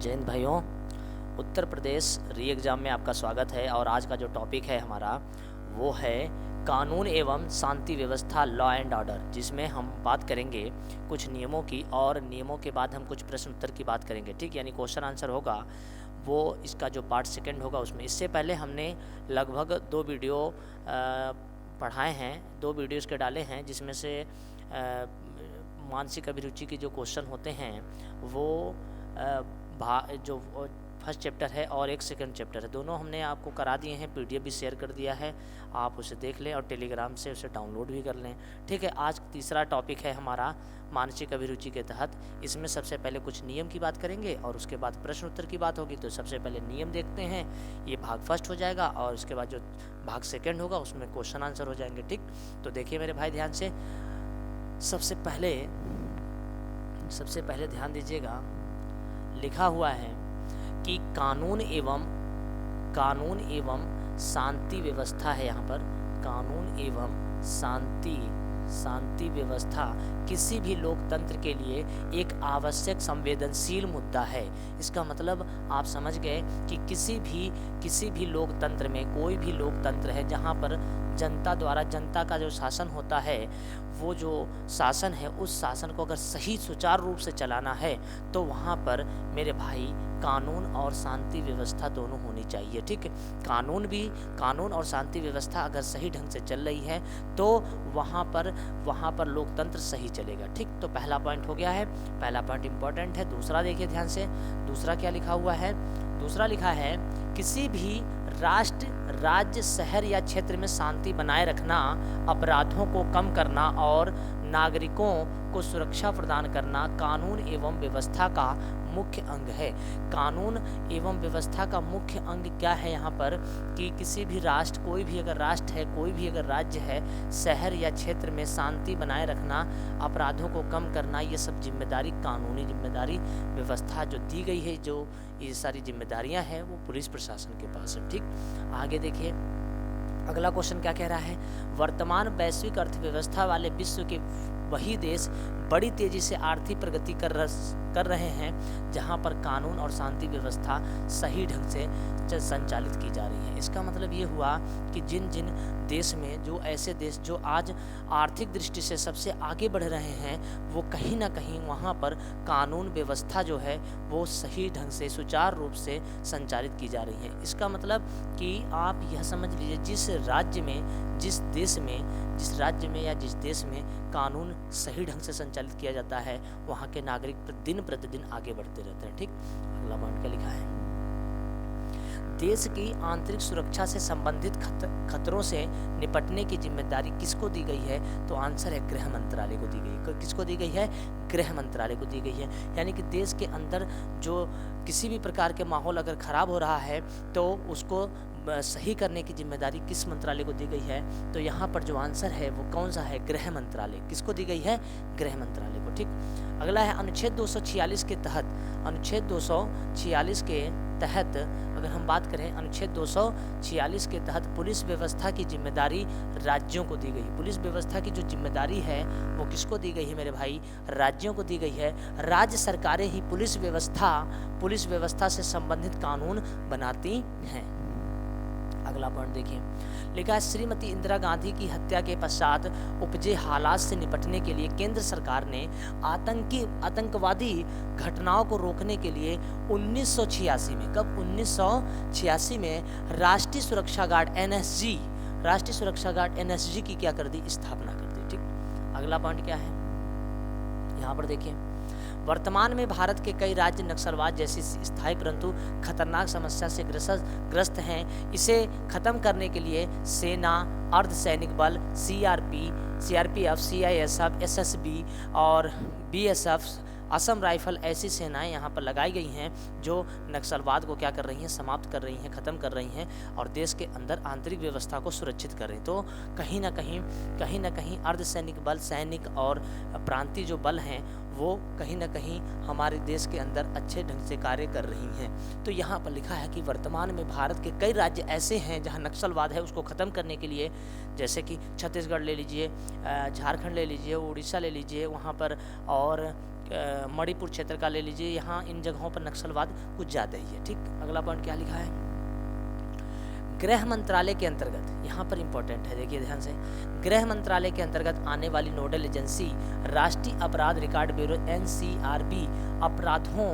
जय हिंद भाइयों। उत्तर प्रदेश री एग्ज़ाम में आपका स्वागत है और आज का जो टॉपिक है हमारा वो है कानून एवं शांति व्यवस्था, लॉ एंड ऑर्डर, जिसमें हम बात करेंगे कुछ नियमों की और नियमों के बाद हम कुछ प्रश्न उत्तर की बात करेंगे। ठीक, यानी क्वेश्चन आंसर होगा वो इसका जो पार्ट सेकंड होगा उसमें। इससे पहले हमने लगभग 2 वीडियो पढ़ाए हैं, 2 वीडियो इसके डाले हैं, जिसमें से मानसिक अभिरुचि के जो क्वेश्चन होते हैं वो जो फर्स्ट चैप्टर है और एक सेकंड चैप्टर है, दोनों हमने आपको करा दिए हैं। पीडीएफ भी शेयर कर दिया है, आप उसे देख लें और टेलीग्राम से उसे डाउनलोड भी कर लें। ठीक है, आज तीसरा टॉपिक है हमारा मानसिक अभिरुचि के तहत। इसमें सबसे पहले कुछ नियम की बात करेंगे और उसके बाद प्रश्न उत्तर की बात होगी। तो सबसे पहले नियम देखते हैं, ये भाग फर्स्ट हो जाएगा और उसके बाद जो भाग सेकेंड होगा उसमें क्वेश्चन आंसर हो जाएंगे। ठीक, तो देखिए मेरे भाई ध्यान से, सबसे पहले ध्यान दीजिएगा, लिखा हुआ है कि कानून एवं शांति व्यवस्था है। यहाँ पर कानून एवं शांति व्यवस्था किसी भी लोकतंत्र के लिए एक आवश्यक संवेदनशील मुद्दा है। इसका मतलब आप समझ गए कि किसी भी लोकतंत्र में, कोई भी लोकतंत्र है जहाँ पर जनता द्वारा, जनता का जो शासन होता है, वो जो शासन है उस शासन को अगर सही सुचारू रूप से चलाना है तो वहाँ पर मेरे भाई कानून और शांति व्यवस्था दोनों होनी चाहिए। ठीक है, कानून और शांति व्यवस्था अगर सही ढंग से चल रही है तो वहाँ पर लोकतंत्र सही चलेगा। ठीक, तो पहला पॉइंट हो गया है, पहला पॉइंट इंपॉर्टेंट है। दूसरा देखिए ध्यान से, दूसरा क्या लिखा हुआ है? दूसरा लिखा है किसी भी राष्ट्र, राज्य, शहर या क्षेत्र में शांति बनाए रखना, अपराधों को कम करना और नागरिकों को सुरक्षा प्रदान करना कानून एवं व्यवस्था का मुख्य अंग है। कानून एवं व्यवस्था का मुख्य अंग क्या है यहाँ पर? कि किसी भी राष्ट्र, कोई भी अगर राष्ट्र है, कोई भी अगर राज्य है, शहर या क्षेत्र में शांति बनाए रखना, अपराधों को कम करना, ये सब जिम्मेदारी, कानूनी जिम्मेदारी, व्यवस्था जो दी गई है, जो ये सारी जिम्मेदारियां हैं वो पुलिस प्रशासन के पास है। ठीक, आगे देखिए अगला क्वेश्चन क्या कह रहा है? वर्तमान वैश्विक अर्थव्यवस्था वाले विश्व के वही देश बड़ी तेजी से आर्थिक प्रगति कर रहे हैं जहां पर कानून और शांति व्यवस्था सही ढंग से संचालित की जा रही है। इसका मतलब ये हुआ कि जिन देश में, जो ऐसे देश जो आज आर्थिक दृष्टि से सबसे आगे बढ़ रहे हैं, वो कहीं ना कहीं वहाँ पर कानून व्यवस्था जो है वो सही ढंग से, सुचारू रूप से संचालित की जा रही है। इसका मतलब कि आप यह समझ लीजिए, जिस राज्य में, जिस राज्य में या जिस देश में कानून सही ढंग से संचालित किया जाता है, वहाँ के नागरिक दिन प्रतिदिन आगे बढ़ते रहते हैं। ठीक, अगला पॉइंट क्या लिखा है? देश की आंतरिक सुरक्षा से संबंधित खतरों से निपटने की जिम्मेदारी किसको दी गई है? तो आंसर है गृह मंत्रालय को दी गई है। किसको दी गई है? गृह मंत्रालय को दी गई है। यानी कि देश के अंदर जो किसी भी प्रकार के माहौल अगर खराब हो रहा है तो उसको सही करने की जिम्मेदारी किस मंत्रालय को दी गई है? तो यहाँ पर जो आंसर है वो कौन सा है? गृह मंत्रालय। किसको दी गई है? गृह मंत्रालय को। ठीक, अगला है अनुच्छेद 246 के तहत, अनुच्छेद 246 के तहत अगर हम बात करें, अनुच्छेद 246 के तहत पुलिस व्यवस्था की जिम्मेदारी राज्यों को दी गई। पुलिस व्यवस्था की जो जिम्मेदारी है वो किसको दी गई है मेरे भाई? राज्यों को दी गई है। राज्य सरकारें ही पुलिस व्यवस्था से संबंधित कानून बनाती हैं। अगला पॉइंट देखिए, लिखा है श्रीमती इंदिरा गांधी की हत्या के पश्चात उपजे हालात से निपटने के लिए केंद्र सरकार ने आतंकवादी घटनाओं को रोकने के लिए 1986 में, कब? 1986 में राष्ट्रीय सुरक्षा गार्ड एनएसजी की क्या कर दी? स्थापना कर दी। ठीक, अगला पॉइंट क्या है यहाँ पर देखिए, वर्तमान में भारत के कई राज्य नक्सलवाद जैसी स्थायी परंतु खतरनाक समस्या से ग्रस्त हैं। इसे खत्म करने के लिए सेना, अर्धसैनिक बल, सीआरपीएफ, सीआईएसएफ, एसएसबी और बीएसएफ, असम राइफल, ऐसी सेनाएं यहाँ पर लगाई गई हैं जो नक्सलवाद को क्या कर रही हैं? समाप्त कर रही हैं, ख़त्म कर रही हैं और देश के अंदर आंतरिक व्यवस्था को सुरक्षित कर रही हैं। तो कहीं ना कहीं अर्धसैनिक बल, सैनिक और प्रांतीय जो बल हैं वो कहीं ना कहीं हमारे देश के अंदर अच्छे ढंग से कार्य कर रही हैं। तो यहाँ पर लिखा है कि वर्तमान में भारत के कई राज्य ऐसे हैं जहाँ नक्सलवाद है उसको ख़त्म करने के लिए, जैसे कि छत्तीसगढ़ ले लीजिए, झारखंड ले लीजिए, उड़ीसा ले लीजिए, वहाँ पर और मणिपुर क्षेत्र का ले लीजिए, यहाँ इन जगहों पर नक्सलवाद कुछ ज़्यादा ही है। ठीक, अगला पॉइंट क्या लिखा है, गृह मंत्रालय के अंतर्गत, यहाँ पर इंपॉर्टेंट है, देखिए ध्यान से, गृह मंत्रालय के अंतर्गत आने वाली नोडल एजेंसी राष्ट्रीय अपराध रिकॉर्ड ब्यूरो NCRB अपराधों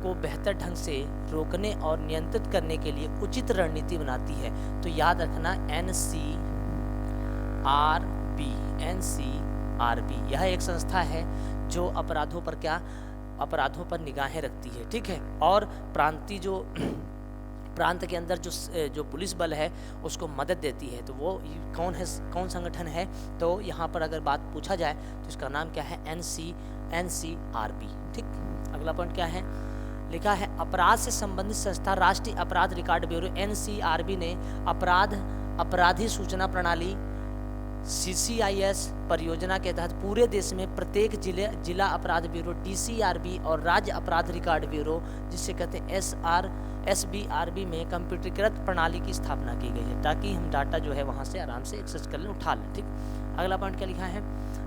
को बेहतर ढंग से रोकने और नियंत्रित करने के लिए उचित रणनीति बनाती है। तो याद रखना NCRB यह एक संस्था है जो अपराधों पर निगाहें रखती है। ठीक है, और प्रांत के अंदर जो पुलिस बल है उसको मदद देती है। तो वो कौन संगठन है, तो यहाँ पर अगर बात पूछा जाए तो इसका नाम क्या है, NCRB। ठीक, अगला पॉइंट क्या है, लिखा है अपराध से संबंधित संस्था राष्ट्रीय अपराध रिकॉर्ड ब्यूरो NCRB ने अपराधी सूचना प्रणाली CCIS परियोजना के तहत पूरे देश में प्रत्येक जिला अपराध ब्यूरो DCRB और राज्य अपराध रिकॉर्ड ब्यूरो जिसे कहते हैं SBRB में कंप्यूटरीकृत प्रणाली की स्थापना की गई है, ताकि हम डाटा जो है वहां से आराम से एक्सेस कर लें, उठा लें। ठीक, अगला पॉइंट क्या लिखा है,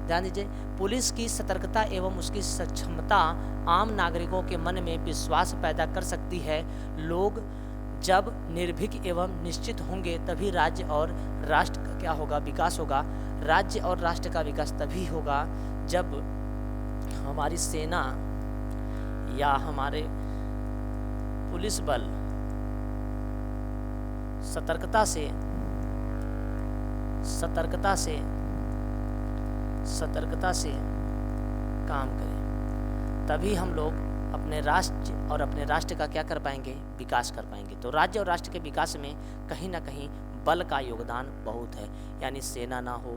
ध्यान दीजिए, पुलिस की सतर्कता एवं उसकी सक्षमता आम नागरिकों के मन में विश्वास पैदा कर सकती है। लोग जब निर्भीक एवं निश्चित होंगे तभी राज्य और राष्ट्र का क्या होगा, विकास होगा। राज्य और राष्ट्र का विकास तभी होगा जब हमारी सेना या हमारे पुलिस बल सतर्कता से काम करें, तभी हम लोग अपने राष्ट्र और अपने राष्ट्र का क्या कर पाएंगे, विकास कर पाएंगे। तो राज्य और राष्ट्र के विकास में कहीं ना कहीं बल का योगदान बहुत है, यानी सेना ना हो,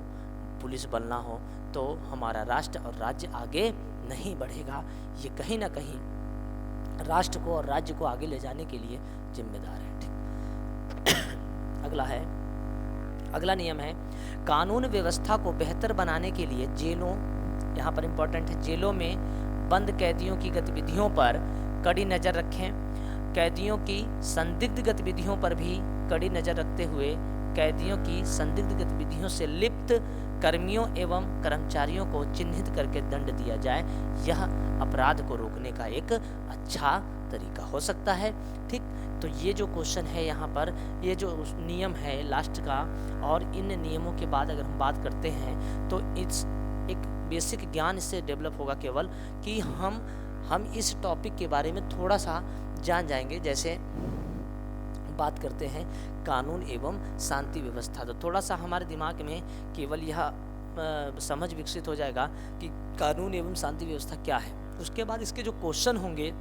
पुलिस बल ना हो तो हमारा राष्ट्र और राज्य आगे नहीं बढ़ेगा। ये कहीं ना कहीं राष्ट्र को और राज्य को आगे ले जाने के लिए जिम्मेदार है। ठीक, अगला नियम है, कानून व्यवस्था को बेहतर बनाने के लिए जेलों, यहाँ पर इंपॉर्टेंट है, जेलों में बंद कैदियों की गतिविधियों पर कड़ी नज़र रखें। कैदियों की संदिग्ध गतिविधियों पर भी कड़ी नज़र रखते हुए कैदियों की संदिग्ध गतिविधियों से लिप्त कर्मियों एवं कर्मचारियों को चिन्हित करके दंड दिया जाए। यह अपराध को रोकने का एक अच्छा तरीका हो सकता है। ठीक, तो ये जो क्वेश्चन है यहाँ पर, ये जो नियम है लास्ट का, और इन नियमों के बाद अगर हम बात करते हैं तो एक बेसिक ज्ञान इससे डेवलप होगा केवल कि हम इस टॉपिक के बारे में थोड़ा सा जान जाएंगे। जैसे बात करते हैं कानून एवं शांति व्यवस्था, तो थोड़ा सा हमारे दिमाग में केवल यह समझ विकसित हो जाएगा कि कानून एवं शांति व्यवस्था क्या है। उसके बाद इसके जो क्वेश्चन होंगे,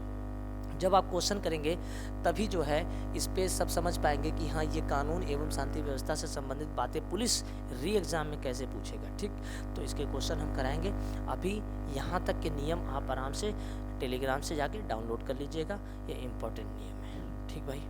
जब आप क्वेश्चन करेंगे तभी जो है इस पे सब समझ पाएंगे कि हाँ, ये कानून एवं शांति व्यवस्था से संबंधित बातें पुलिस री एग्जाम में कैसे पूछेगा। ठीक, तो इसके क्वेश्चन हम कराएंगे। अभी यहाँ तक के नियम आप आराम से टेलीग्राम से जाके डाउनलोड कर लीजिएगा, ये इम्पोर्टेंट नियम है। ठीक भाई।